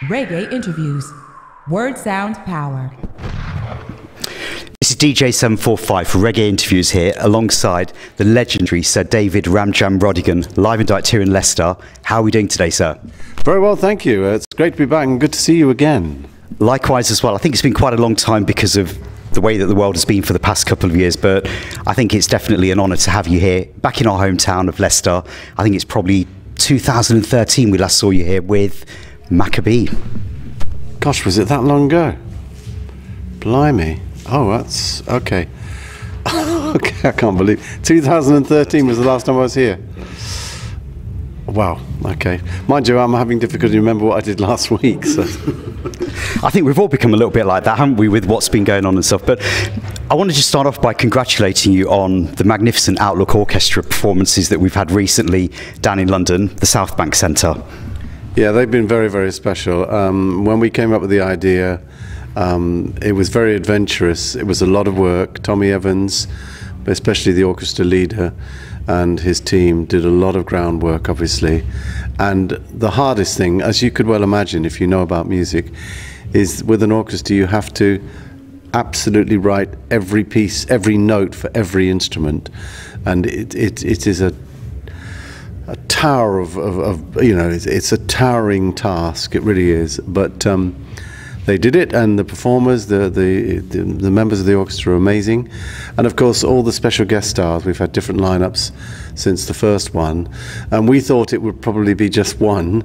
Reggae interviews. Word sound power. This is DJ 745 for Reggae Interviews here, alongside the legendary Sir David Ramjam Rodigan, live and direct here in Leicester. How are we doing today, sir? Very well, thank you. It's great to be back and good to see you again. Likewise as well. I think it's been quite a long time because of the way that the world has been for the past couple of years, but I think it's definitely an honour to have you here, back in our hometown of Leicester. I think it's probably 2013 we last saw you here with Maccabee. Gosh, was it that long ago? Blimey. Oh, that's okay. Okay, I can't believe 2013 was the last time I was here. Wow, okay. Mind you, I'm having difficulty remember what I did last week. So. I think we've all become a little bit like that, haven't we, with what's been going on and stuff. But I want to just start off by congratulating you on the magnificent Outlook Orchestra performances that we've had recently down in London, the South Bank Centre. Yeah, they've been very, very special. When we came up with the idea, it was very adventurous. It was a lot of work. Tommy Evans, especially the orchestra leader, and his team did a lot of groundwork, obviously. And the hardest thing, as you could well imagine if you know about music, is with an orchestra you have to absolutely write every piece, every note for every instrument. And it is a tower of you know, it's a towering task, it really is. But they did it, and the performers, the members of the orchestra are amazing. And of course all the special guest stars. We've had different lineups since the first one, and we thought it would probably be just one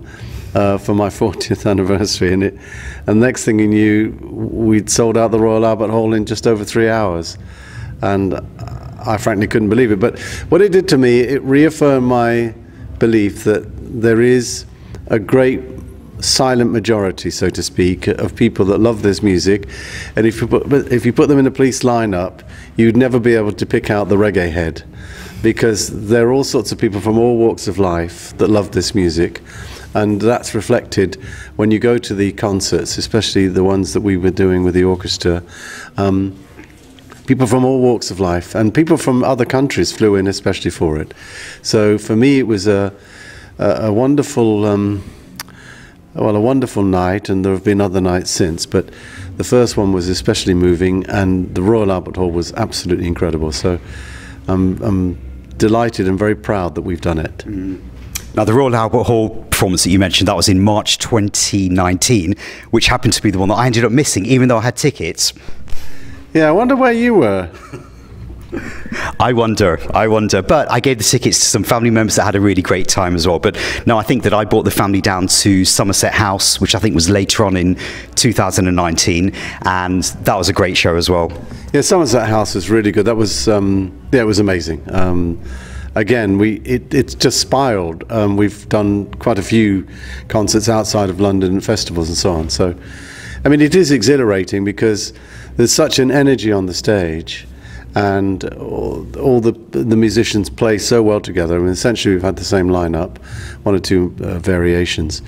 for my 40th anniversary, and next thing you knew, we'd sold out the Royal Albert Hall in just over 3 hours, and I frankly couldn't believe it. But what it did to me, it reaffirmed my belief that there is a great silent majority, so to speak, of people that love this music, and if you put them in a police lineup, you'd never be able to pick out the reggae head, because there are all sorts of people from all walks of life that love this music, and that's reflected when you go to the concerts, especially the ones that we were doing with the orchestra. People from all walks of life, and people from other countries flew in especially for it. So for me it was a wonderful well, a wonderful night, and there have been other nights since, but the first one was especially moving, and the Royal Albert Hall was absolutely incredible. So I'm delighted and very proud that we've done it. Now, the Royal Albert Hall performance that you mentioned, that was in March 2019, which happened to be the one that I ended up missing, even though I had tickets. Yeah, I wonder where you were. I wonder, but I gave the tickets to some family members that had a really great time as well. But no, I think that I brought the family down to Somerset House, which I think was later on in 2019, and that was a great show as well. Yeah, Somerset House was really good. That was, yeah, it was amazing. Again, it's just spiraled. We've done quite a few concerts outside of London and festivals and so on. So, I mean, it is exhilarating because there's such an energy on the stage, and all the musicians play so well together. I mean, essentially we've had the same lineup, one or two variations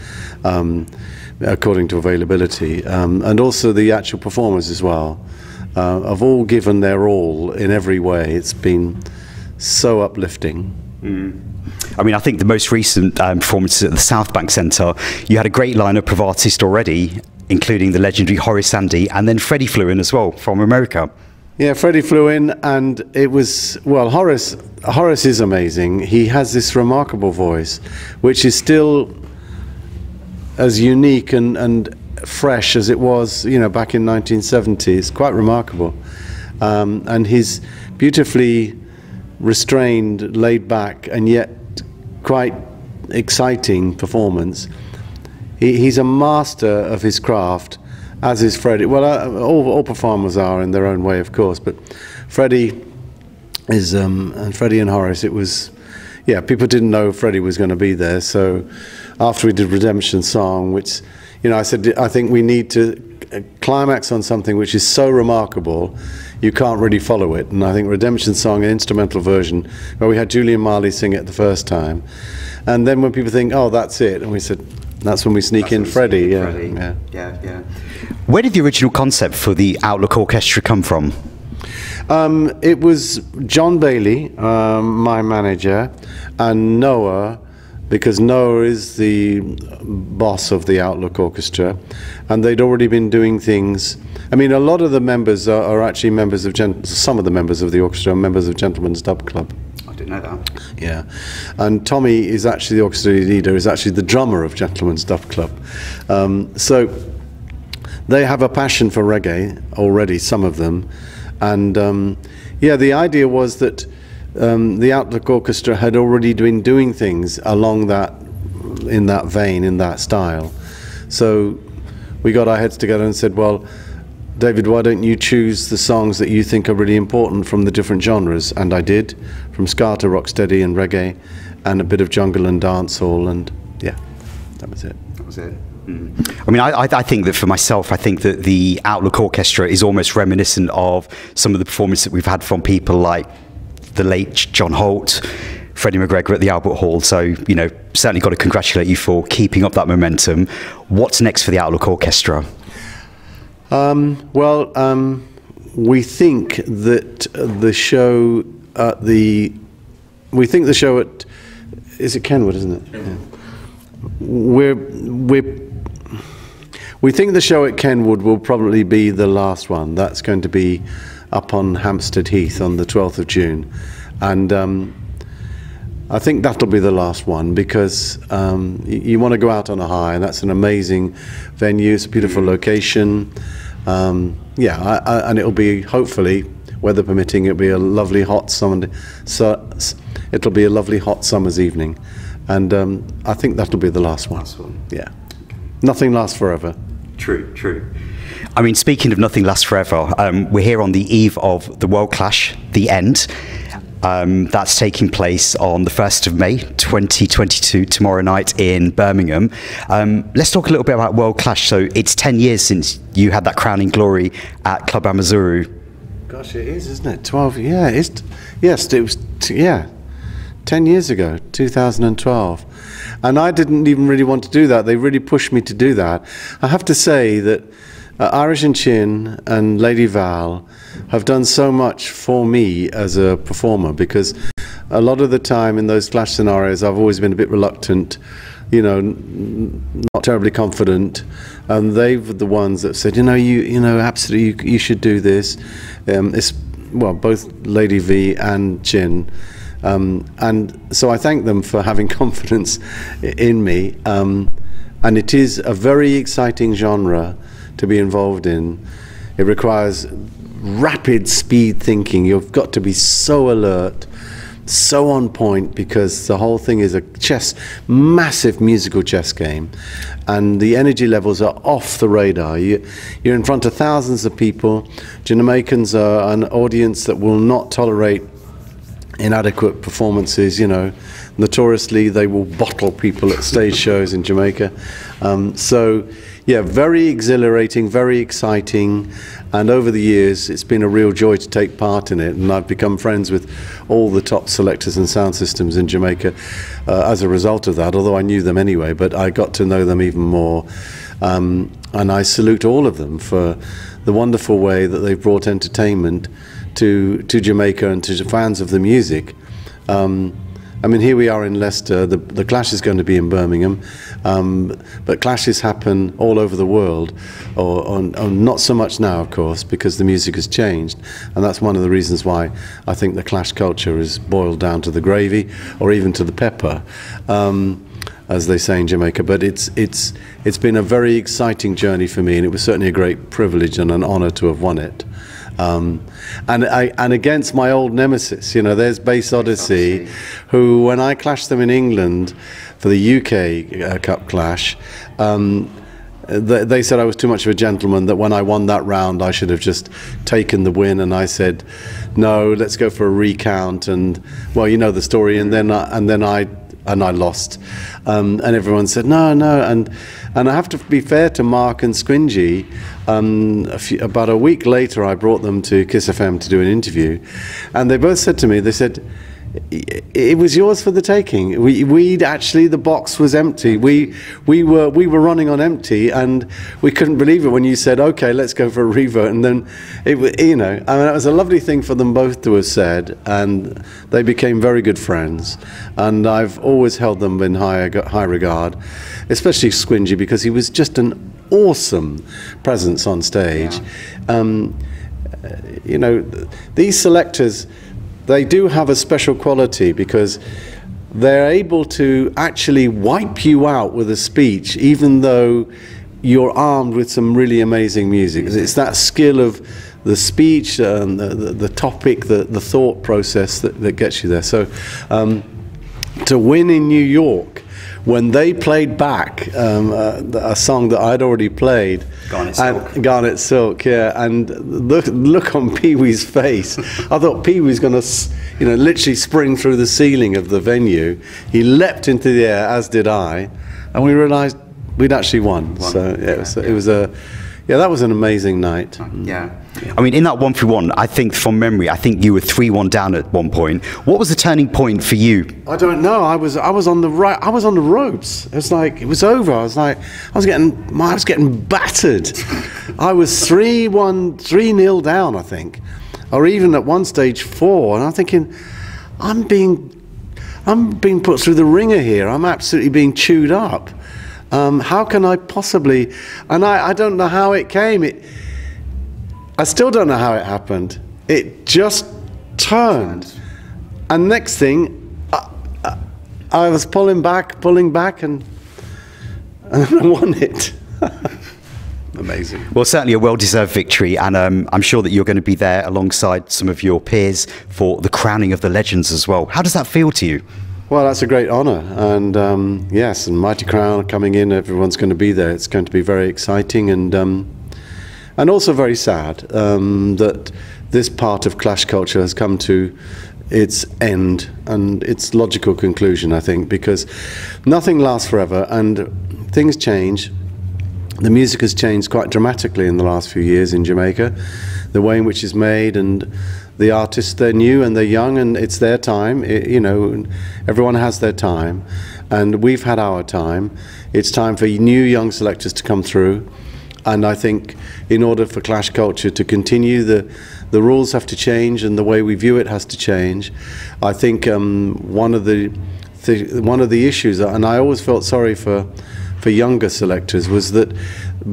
according to availability, and also the actual performers as well have all given their all in every way. It's been so uplifting. I mean, I think the most recent performances at the South Bank Centre, you had a great lineup of artists already, including the legendary Horace Andy, and then Freddie flew in as well from America. Yeah, Freddie flew in, and it was, well, Horace is amazing. He has this remarkable voice, which is still as unique and fresh as it was, you know, back in 1970. It's quite remarkable. And his beautifully restrained, laid back, and yet quite exciting performance. He's a master of his craft, as is Freddie. Well, all performers are in their own way, of course, but Freddie is, and Freddie and Horace, it was, yeah, people didn't know Freddie was going to be there. So after we did Redemption Song, which, you know, I said, I think we need to climax on something which is so remarkable, you can't really follow it. And I think Redemption Song, an instrumental version, where we had Julian Marley sing it the first time. And then when people think, oh, that's it, and we said, that's when we sneak in Freddie. Yeah. Where did the original concept for the Outlook Orchestra come from? It was John Bailey, my manager, and Noah, because Noah is the boss of the Outlook Orchestra, and they'd already been doing things. I mean, a lot of the members are actually members of, some of the members of the orchestra are members of Gentlemen's Dub Club. I didn't know that. Yeah, and Tommy is actually the orchestra leader, is actually the drummer of Gentlemen's Dub Club. So they have a passion for reggae already, some of them, and yeah, the idea was that the Outlook Orchestra had already been doing things along that, in that vein, in that style. So we got our heads together and said, well, David, why don't you choose the songs that you think are really important from the different genres? And I did, from ska to rocksteady and reggae, and a bit of jungle and dancehall, and yeah, that was it. That was it. I mean, I think that for myself, I think that the Outlook Orchestra is almost reminiscent of some of the performances that we've had from people like the late John Holt, Freddie McGregor at the Albert Hall. So, you know, certainly got to congratulate you for keeping up that momentum. What's next for the Outlook Orchestra? Well, we think that the show at the, is it Kenwood, isn't it? Yeah. We think the show at Kenwood will probably be the last one. That's going to be up on Hampstead Heath on the 12th of June. And I think that'll be the last one, because you want to go out on a high, and that's an amazing venue. It's a beautiful location. Yeah, and it'll be, hopefully, weather permitting, it'll be a lovely hot summer. So it'll be a lovely hot summer's evening, and I think that'll be the last one. Yeah, nothing lasts forever. True, true. I mean, speaking of nothing lasts forever, we're here on the eve of the World Clash, The End. That's taking place on the 1st of May 2022, tomorrow night in Birmingham. Let's talk a little bit about World Clash. So it's 10 years since you had that crowning glory at Club Amazuru. Gosh, it is, isn't it? 12, yeah, yes, it was, yeah, 10 years ago, 2012. And I didn't even really want to do that. They really pushed me to do that. I have to say that Irish and Chin and Lady Val have done so much for me as a performer, because a lot of the time in those clash scenarios I've always been a bit reluctant, you know, not terribly confident, and they were the ones that said, you know, absolutely, you should do this. It's, well, both Lady V and Chin, and so I thank them for having confidence in me, and it is a very exciting genre to be involved in. It requires rapid speed thinking. You've got to be so alert, so on point, because the whole thing is a massive musical chess game, and the energy levels are off the radar. You're in front of thousands of people. Jamaicans are an audience that will not tolerate inadequate performances. You know, notoriously they will bottle people at stage shows in Jamaica. So yeah, very exhilarating, very exciting, and over the years it's been a real joy to take part in it, and I've become friends with all the top selectors and sound systems in Jamaica as a result of that, although I knew them anyway, but I got to know them even more, and I salute all of them for the wonderful way that they've brought entertainment to Jamaica and to fans of the music. I mean, here we are in Leicester. The Clash is going to be in Birmingham, but clashes happen all over the world, or not so much now, of course, because the music has changed, and that's one of the reasons why I think the Clash culture is boiled down to the gravy, or even to the pepper, as they say in Jamaica. But it's been a very exciting journey for me, and it was certainly a great privilege and an honour to have won it. And against my old nemesis, you know, there's Bass Oddyssey, who, when I clashed them in England for the UK Cup clash, they said I was too much of a gentleman, that when I won that round I should have just taken the win, and I said, no, let's go for a recount, and, well, you know the story, and then I lost, and everyone said no, and I have to be fair to Mark and Squingy. About a week later I brought them to Kiss FM to do an interview, and they both said to me, they said, it was yours for the taking. We'd actually, the box was empty. We were running on empty, and we couldn't believe it when you said, "Okay, let's go for a revote." And then you know, I mean, it was a lovely thing for them both to have said, and they became very good friends. And I've always held them in high regard, especially Squingy, because he was just an awesome presence on stage. Yeah. You know, these selectors, they do have a special quality because they're able to actually wipe you out with a speech, even though you're armed with some really amazing music. It's that skill of the speech, the topic, the thought process that gets you there. So to win in New York, when they played back a song that I'd already played, Garnet Silk, yeah, and look on Pee Wee's face. I thought Pee Wee's going to, you know, literally spring through the ceiling of the venue. He leapt into the air, as did I, and we realised we'd actually won. So yeah, it was a. Yeah, that was an amazing night. Yeah. I mean, in that 1-3-1, I think from memory, I think you were 3-1 down at one point. What was the turning point for you? I don't know. I was on the ropes. It was like, it was over. I was getting battered. I was 3-0 down, I think, or even at one stage 4. And I'm thinking, I'm being put through the ringer here. I'm absolutely being chewed up. How can I possibly? And I don't know how it came. I still don't know how it happened. It just turned, and next thing, I was pulling back, and I won it. Amazing. Well, certainly a well-deserved victory, and I'm sure that you're going to be there alongside some of your peers for the crowning of the legends as well. How does that feel to you? Well, that's a great honour, and yes, and Mighty Crown coming in, everyone's going to be there. It's going to be very exciting, and also very sad that this part of Clash culture has come to its end and its logical conclusion, I think, because nothing lasts forever and things change. The music has changed quite dramatically in the last few years in Jamaica, the way in which it's made, and the artists, they're new and they're young, and it's their time. You know, everyone has their time, and we've had our time. It's time for new young selectors to come through, and I think in order for Clash culture to continue, the rules have to change and the way we view it has to change. I think one of the issues, and I always felt sorry for younger selectors, was that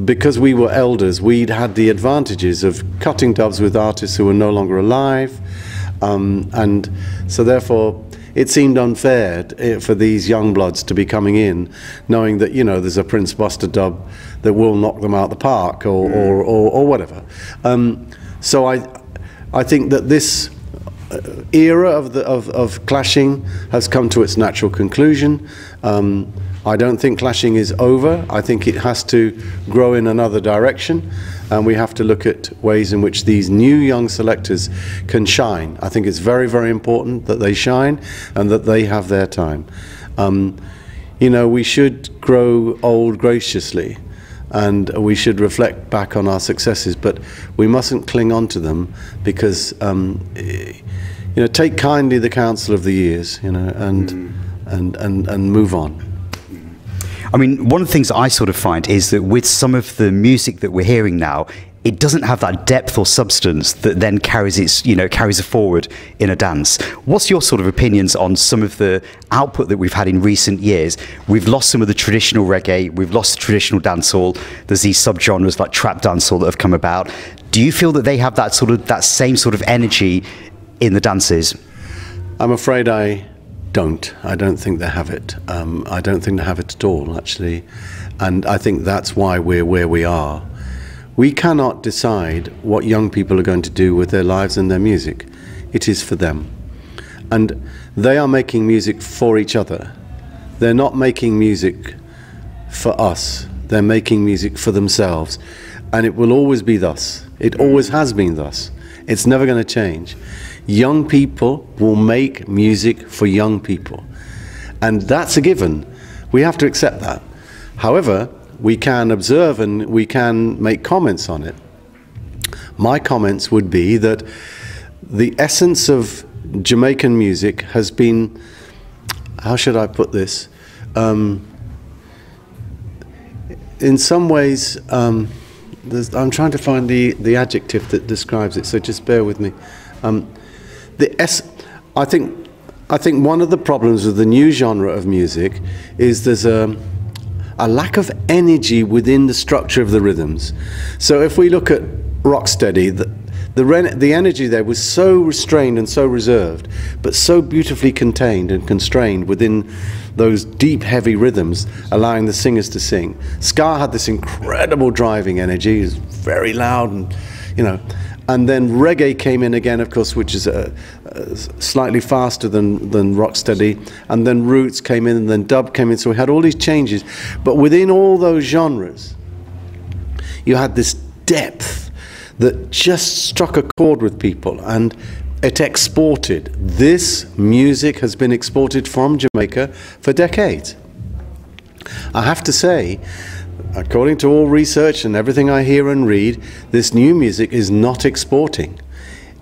because we were elders, we'd had the advantages of cutting dubs with artists who were no longer alive, and so therefore it seemed unfair for these young bloods to be coming in knowing that, you know, there's a Prince Buster dub that will knock them out the park or whatever. So I think that this era of clashing has come to its natural conclusion. I don't think clashing is over. I think it has to grow in another direction, and we have to look at ways in which these new young selectors can shine. I think it's very, very important that they shine and that they have their time. You know, we should grow old graciously, and we should reflect back on our successes, but we mustn't cling on to them, because you know, take kindly the counsel of the years, you know, and move on. I mean, one of the things I sort of find is that with some of the music that we're hearing now, it doesn't have that depth or substance that then carries it forward in a dance. What's your sort of opinions on some of the output that we've had in recent years? We've lost some of the traditional reggae, we've lost the traditional dancehall, there's these subgenres like trap dancehall that have come about. Do you feel that they have that same sort of energy in the dances? I'm afraid I don't think they have it. I don't think they have it at all, actually. And I think that's why we're where we are. We cannot decide what young people are going to do with their lives and their music. It is for them. And they are making music for each other. They're not making music for us. They're making music for themselves. And it will always be thus. It always has been thus. It's never going to change. Young people will make music for young people, and that's a given. We have to accept that. However, we can observe and we can make comments on it. My comments would be that the essence of Jamaican music has been, how should I put this? In some ways, I'm trying to find the adjective that describes it, so just bear with me. I think one of the problems with the new genre of music is there's a lack of energy within the structure of the rhythms. So if we look at Rocksteady, the energy there was so restrained and so reserved, but so beautifully contained and constrained within those deep, heavy rhythms, allowing the singers to sing. Ska had this incredible driving energy, it was very loud, and you know. And then reggae came in again, of course, which is slightly faster than Rocksteady. And then roots came in, and then dub came in. So we had all these changes. But within all those genres, you had this depth that just struck a chord with people, and it exported. This music has been exported from Jamaica for decades. I have to say, according to all research and everything I hear and read, this new music is not exporting.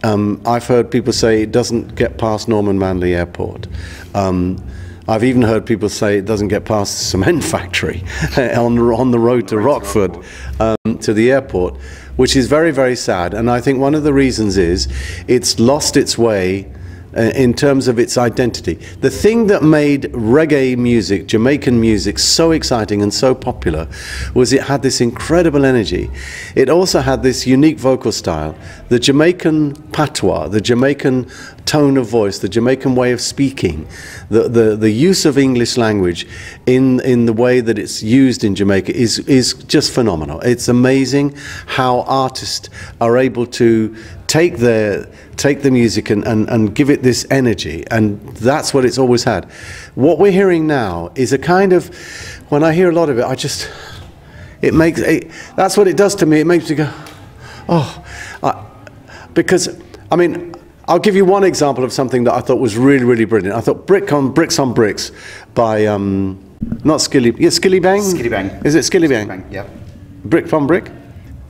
I've heard people say it doesn't get past Norman Manley Airport. I've even heard people say it doesn't get past the cement factory on the road to Rockford, to the airport, which is very, very sad. And I think one of the reasons is it's lost its way in terms of its identity. The thing that made reggae music, Jamaican music, so exciting and so popular was it had this incredible energy. It also had this unique vocal style. The Jamaican patois, the Jamaican tone of voice, the Jamaican way of speaking, the use of English language in the way that it's used in Jamaica is just phenomenal. It's amazing how artists are able to take the music and give it this energy, and that's what it's always had. What we're hearing now is a kind of, when I hear a lot of it, that's what it does to me. It makes me go, oh, because, I mean, I'll give you one example of something that I thought was really, really brilliant. I thought Bricks on Bricks by, not Skilly, yeah, Skilly Bang? Skilly Bang. Is it Skilly Bang? Bang, yeah. Brick on Brick?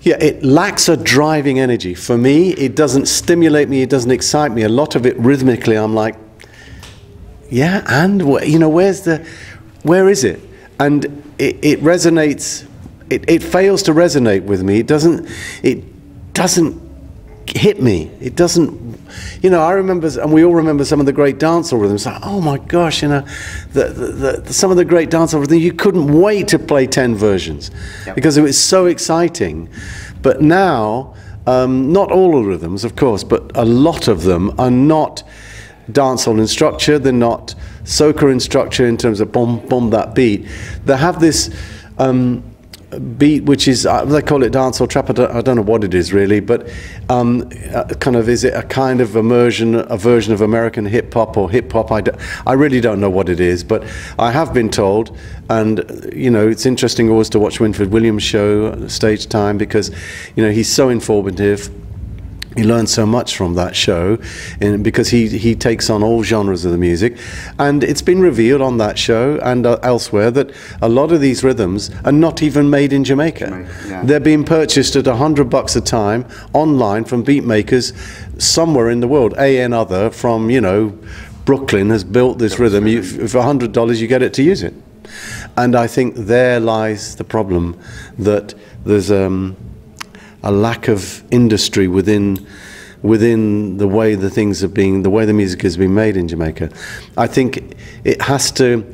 Yeah, it lacks a driving energy. For me, it doesn't stimulate me, it doesn't excite me. A lot of it rhythmically, I'm like, yeah, and you know, where is it? And it resonates, it fails to resonate with me. It doesn't hit me. It doesn't, you know, I remember, and we all remember some of the great dancehall rhythms. Like, oh my gosh, you know, some of the great dancehall rhythms, you couldn't wait to play 10 versions. Yep. Because it was so exciting. But now, not all the rhythms, of course, but a lot of them are not dancehall in structure. They're not soca in structure in terms of boom, boom, that beat. They have this beat which is, they call it dancehall trap, I don't know what it is really, but kind of, is it a kind of a version of American hip-hop or hip-hop? I really don't know what it is, but I have been told, and you know, it's interesting always to watch Winford Williams' show, Stage Time, because you know, he's so informative. You learn so much from that show, because he takes on all genres of the music, and it's been revealed on that show and elsewhere that a lot of these rhythms are not even made in Jamaica. Yeah. They're being purchased at $100 a time online from beat makers somewhere in the world. Another from, you know, Brooklyn has built this rhythm. For $100 you get it to use it, and I think there lies the problem, that there's a lack of industry within the way the way the music is being made in Jamaica. I think it has to,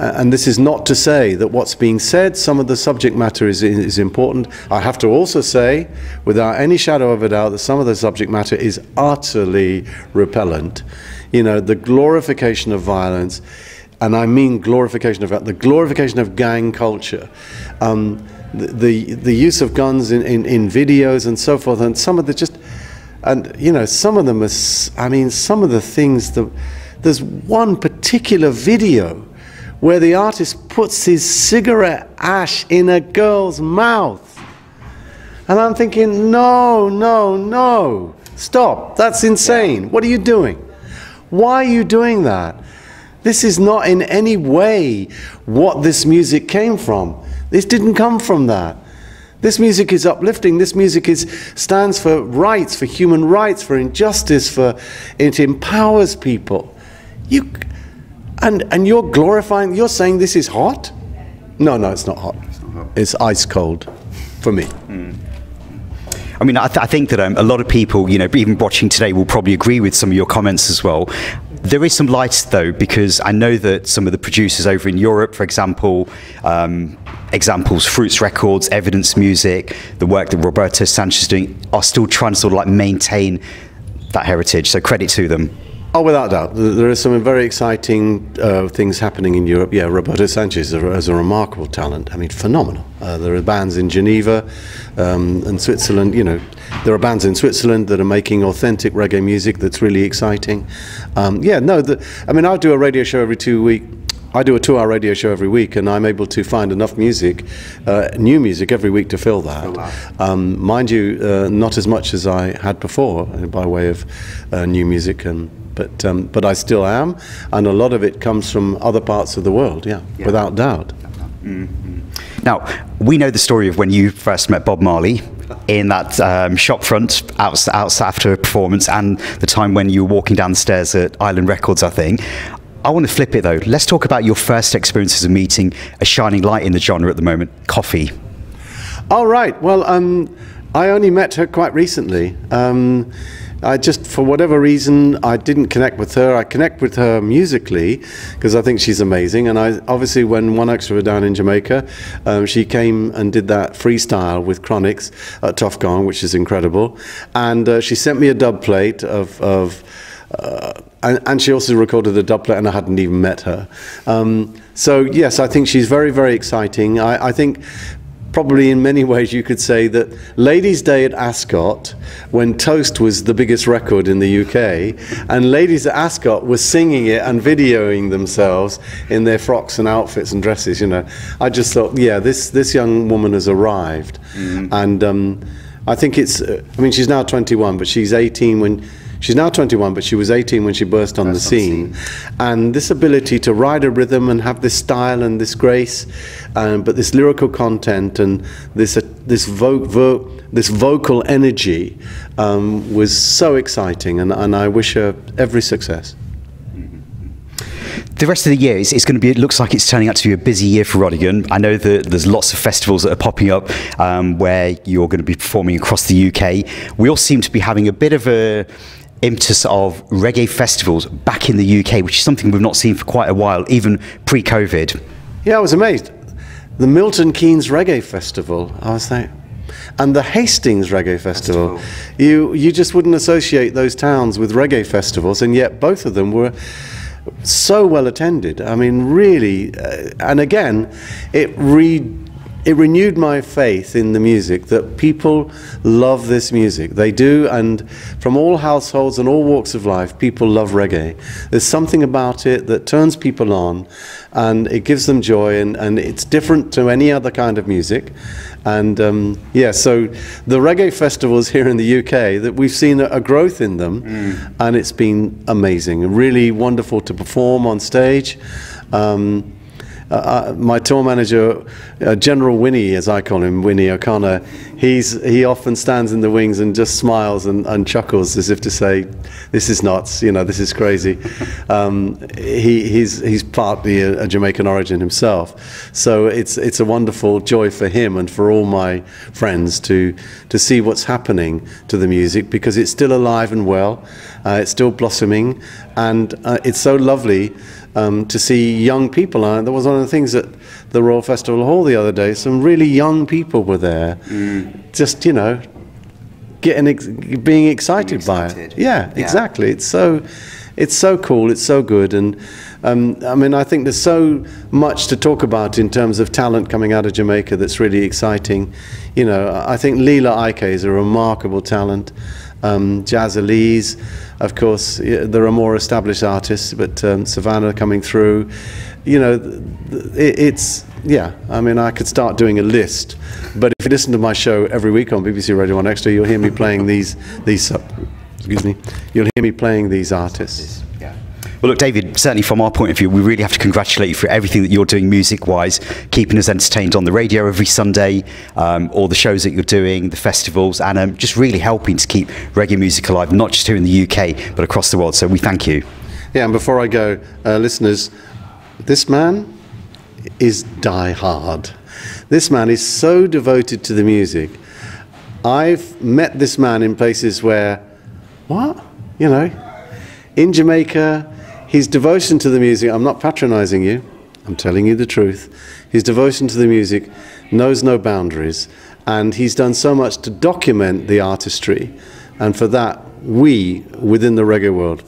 and this is not to say that what's being said, some of the subject matter is important. I have to also say, without any shadow of a doubt, that some of the subject matter is utterly repellent. You know, the glorification of violence, and I mean glorification of the glorification of gang culture. The use of guns in videos and so forth, and some of the and you know, some of them are, I mean, some of the things, there's one particular video where the artist puts his cigarette ash in a girl's mouth, and I'm thinking, no, no, no, stop, that's insane. What are you doing? Why are you doing that? This is not in any way what this music came from. This didn't come from that. This music is uplifting. This music stands for rights, for human rights, for injustice, it empowers people. And you're glorifying, you're saying this is hot? No, it's not hot. It's ice cold for me. I mean, I think that a lot of people, even watching today, will probably agree with some of your comments as well. There is some light, though, because I know that some of the producers over in Europe, for example, Fruits Records, Evidence Music, the work that Roberto Sanchez is doing, are still trying to sort of like maintain that heritage. So credit to them. Oh, without doubt. There are some very exciting things happening in Europe. Yeah, Roberto Sanchez is a remarkable talent. I mean, phenomenal. There are bands in Geneva and Switzerland. There are bands in Switzerland that are making authentic reggae music that's really exciting. I mean, I do a radio show every 2 weeks. I do a 2-hour radio show every week, and I'm able to find enough music, new music every week to fill that. Oh, wow. Mind you, not as much as I had before by way of new music, but I still am, and a lot of it comes from other parts of the world, yeah. Without doubt. Mm-hmm. Now, we know the story of when you first met Bob Marley in that shop front out after a performance, and the time when you were walking down the stairs at Island Records, I think. I want to flip it though. Let's talk about your first experiences of meeting a shining light in the genre at the moment, Coffee. Oh, right. Well, I only met her quite recently. I just, for whatever reason, I didn't connect with her. I connect with her musically because I think she's amazing. And obviously, when One Extra were down in Jamaica, she came and did that freestyle with Chronics at Tough Gong, which is incredible. And she sent me a dub plate and she also recorded a dub plate, and I hadn't even met her. So yes, I think she's very, very exciting. I think probably in many ways you could say that Ladies' Day at Ascot, when Toast was the biggest record in the UK, and ladies at Ascot were singing it and videoing themselves in their frocks and outfits and dresses, I just thought, yeah, this young woman has arrived. Mm-hmm. And I think I mean, she's now 21, but she's 18 when... She's now 21, but she was 18 when she burst on the scene. And this ability to ride a rhythm and have this style and this grace, but this lyrical content and this vocal energy was so exciting, and I wish her every success. The rest of the year, it looks like it's turning out to be a busy year for Rodigan. I know that there's lots of festivals that are popping up where you're going to be performing across the UK. We all seem to be having a bit of a impetus of reggae festivals back in the UK, which is something we've not seen for quite a while, even pre-COVID. Yeah, I was amazed. The Milton Keynes Reggae Festival, I was like, and the Hastings Reggae Festival. You just wouldn't associate those towns with reggae festivals, and yet both of them were so well attended. I mean, really, and again, it renewed my faith in the music, that people love this music. They do, and from all households and all walks of life, people love reggae. There's something about it that turns people on, and it gives them joy, and it's different to any other kind of music. And yeah, so the reggae festivals here in the UK, that we've seen a growth in them, and it's been amazing and really wonderful to perform on stage. My tour manager, General Winnie, as I call him, Winnie O'Connor, he often stands in the wings and just smiles and chuckles as if to say, "This is nuts, this is crazy." He's partly a Jamaican origin himself, so it's a wonderful joy for him and for all my friends to see what's happening to the music, because it's still alive and well, it's still blossoming, and it's so lovely. To see young people. There was one of the things at the Royal Festival Hall the other day. Some really young people were there, just being excited by it. Yeah, exactly. It's so cool. It's so good, and I mean, I think there's so much to talk about in terms of talent coming out of Jamaica that's really exciting. I think Leela Ike is a remarkable talent. Jazz Elise, of course, there are more established artists, but Savannah coming through, yeah, I mean, I could start doing a list, but if you listen to my show every week on BBC Radio 1 Extra, you'll hear me playing excuse me, you'll hear me playing these artists. Yeah. Well, look, David, certainly from our point of view, we really have to congratulate you for everything that you're doing music-wise, keeping us entertained on the radio every Sunday, all the shows that you're doing, the festivals, and just really helping to keep reggae music alive, not just here in the UK, but across the world. So we thank you. Yeah, and before I go, listeners, this man is die-hard. This man is so devoted to the music. I've met this man in places where, in Jamaica, his devotion to the music, I'm not patronizing you, I'm telling you the truth, his devotion to the music knows no boundaries, and he's done so much to document the artistry, and for that, we, within the reggae world,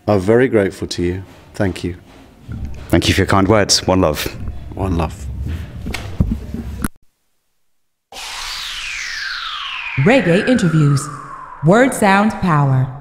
are very grateful to you. Thank you. Thank you for your kind words. One love. One love. Reggae interviews. Word Sound Power.